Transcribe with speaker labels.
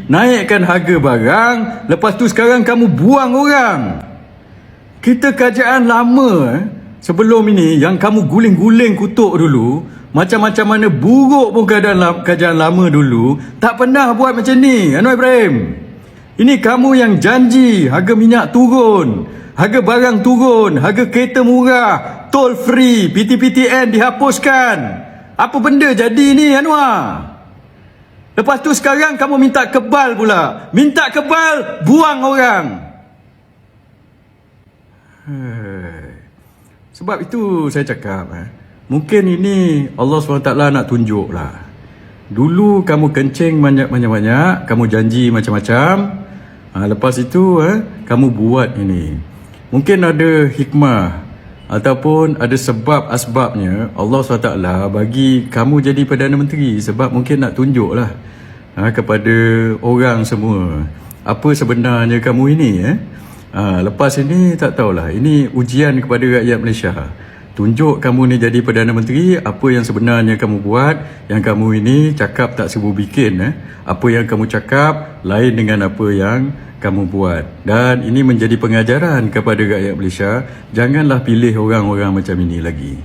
Speaker 1: naikkan harga barang, lepas tu sekarang kamu buang orang. Kita kerajaan lama sebelum ini yang kamu guling-guling kutuk dulu, macam-macam mana buruk pun kerajaan lama dulu, tak pernah buat macam ni, Anwar Ibrahim. Ini kamu yang janji harga minyak turun, harga barang turun, harga kereta murah, tol free, PTPTN dihapuskan. Apa benda jadi ni, Anwar? Lepas tu sekarang kamu minta kebal pula. Minta kebal, buang orang. Sebab itu saya cakap, mungkin ini Allah SWT nak tunjuk lah. Dulu kamu kencing banyak-banyak, kamu janji macam-macam. Lepas itu kamu buat ini. Mungkin ada hikmah ataupun ada sebab asbabnya Allah SWT bagi kamu jadi Perdana Menteri. Sebab mungkin nak tunjuk lah kepada orang semua apa sebenarnya kamu ini. Lepas ini tak tahulah, ini ujian kepada rakyat Malaysia. Tunjuk kamu ni jadi Perdana Menteri, apa yang sebenarnya kamu buat. Yang kamu ini cakap tak sebu bikin. Apa yang kamu cakap lain dengan apa yang kamu buat. Dan ini menjadi pengajaran kepada rakyat Malaysia. Janganlah pilih orang-orang macam ini lagi.